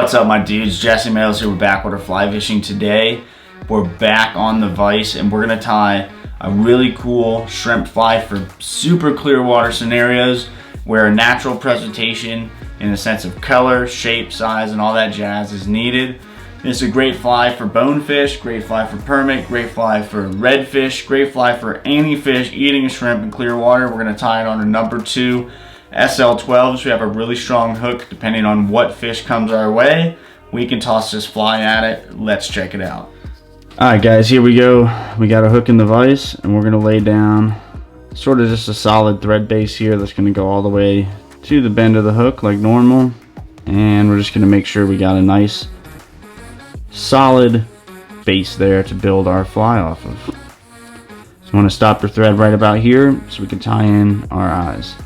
What's up, my dudes? Jesse Mills here with Backwater Fly Fishing. Today we're back on the vise and we're gonna tie a really cool shrimp fly for super clear water scenarios where a natural presentation in the sense of color, shape, size, and all that jazz is needed. This is a great fly for bonefish, great fly for permit, great fly for redfish, great fly for any fish eating a shrimp in clear water. We're gonna tie it on a number 2 SL12s. We have a really strong hook depending on what fish comes our way. We can toss this fly at it. Let's check it out. Alright guys, here we go. We got a hook in the vise and we're going to lay down sort of just a solid thread base here that's going to go all the way to the bend of the hook like normal. And we're just going to make sure we got a nice solid base there to build our fly off of. So I want to stop the thread right about here so we can tie in our eyes.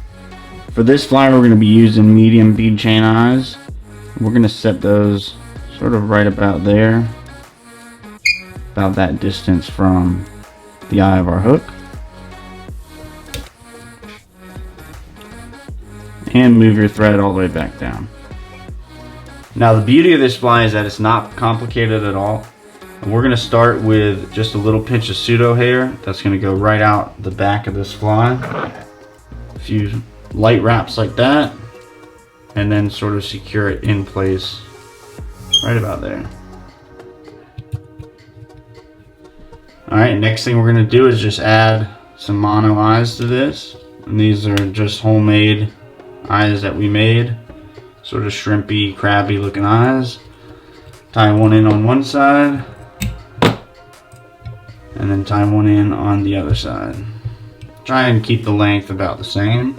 For this fly, we're going to be using medium bead chain eyes. We're going to set those sort of right about there, about that distance from the eye of our hook. And move your thread all the way back down. Now the beauty of this fly is that it's not complicated at all. And we're going to start with just a little pinch of pseudo hair that's going to go right out the back of this fly. A few light wraps like that, and then sort of secure it in place right about there. Alright, next thing we're going to do is just add some mono eyes to this. And these are just homemade eyes that we made. Sort of shrimpy, crabby looking eyes. Tie one in on one side, and then tie one in on the other side. Try and keep the length about the same.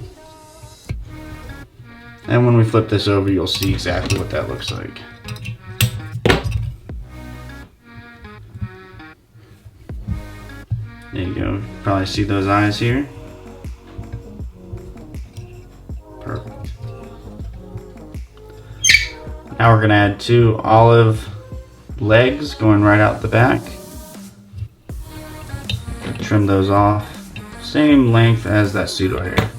And when we flip this over, you'll see exactly what that looks like. There you go. Probably see those eyes here. Perfect. Now we're going to add 2 olive legs going right out the back. Trim those off. Same length as that pseudo hair.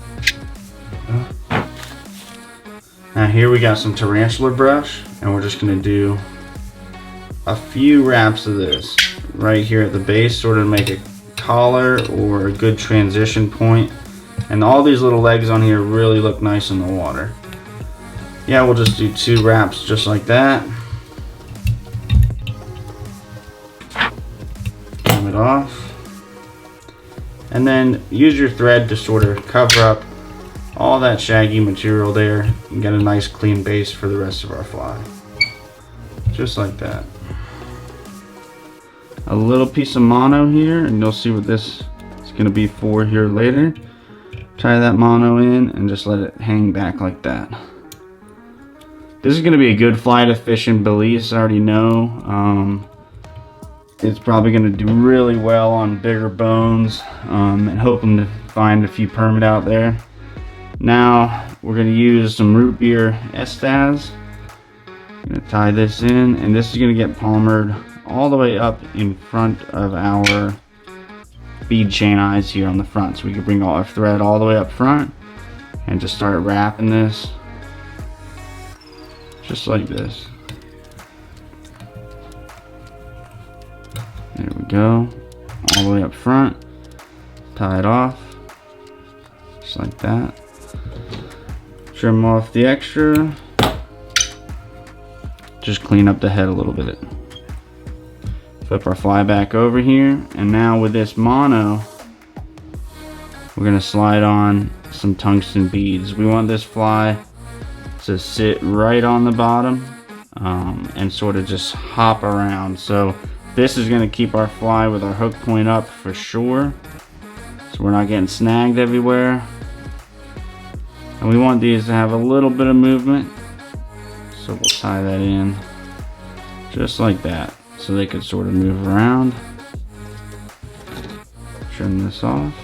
Now here we got some tarantula brush, and we're just going to do a few wraps of this right here at the base, sort of make a collar or a good transition point. And all these little legs on here really look nice in the water. Yeah, we'll just do 2 wraps just like that. Trim it off. And then use your thread to sort of cover up all that shaggy material there and get a nice clean base for the rest of our fly. Just like that. A little piece of mono here, and you'll see what this is going to be for here later. Tie that mono in and just let it hang back like that. This is going to be a good fly to fish in Belize, I already know. It's probably going to do really well on bigger bones, and hoping to find a few permit out there. Now we're going to use some root beer Estas. I'm going to tie this in, and this is going to get palmered all the way up in front of our bead chain eyes here on the front. So we can bring all our thread all the way up front and just start wrapping this just like this. There we go. All the way up front. Tie it off just like that. Trim off the extra. Just clean up the head a little bit. Flip our fly back over here, and now with this mono, we're going to slide on some tungsten beads. We want this fly to sit right on the bottom and sort of just hop around. So this is going to keep our fly with our hook point up for sure, so we're not getting snagged everywhere. And we want these to have a little bit of movement, so we'll tie that in just like that, so they could sort of move around. Trim this off.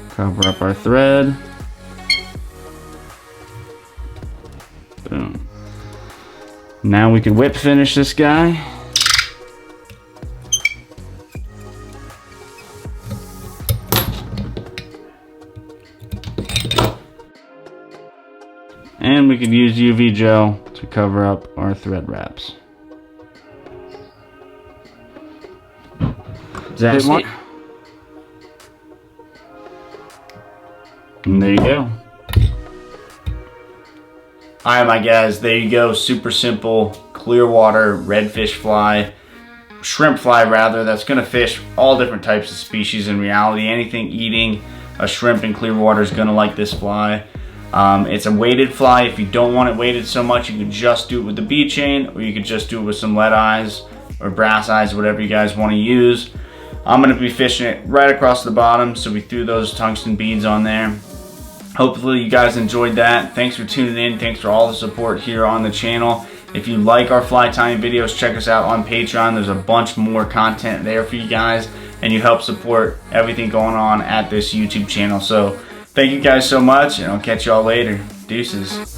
Cover up our thread. Boom. Now we can whip finish this guy. could use UV gel to cover up our thread wraps. That's it. And there you go. Alright my guys, there you go. Super simple Clearwater redfish fly, shrimp fly rather, that's going to fish all different types of species in reality. Anything eating a shrimp in Clearwater is going to like this fly. It's a weighted fly. If you don't want it weighted so much, you can just do it with the bead chain, or you could just do it with some lead eyes or brass eyes, whatever you guys want to use. I'm going to be fishing it right across the bottom, so we threw those tungsten beads on there. Hopefully you guys enjoyed that. Thanks for tuning in. Thanks for all the support here on the channel. If you like our fly tying videos, check us out on Patreon. There's a bunch more content there for you guys, and you help support everything going on at this YouTube channel. So thank you guys so much, and I'll catch y'all later. Deuces.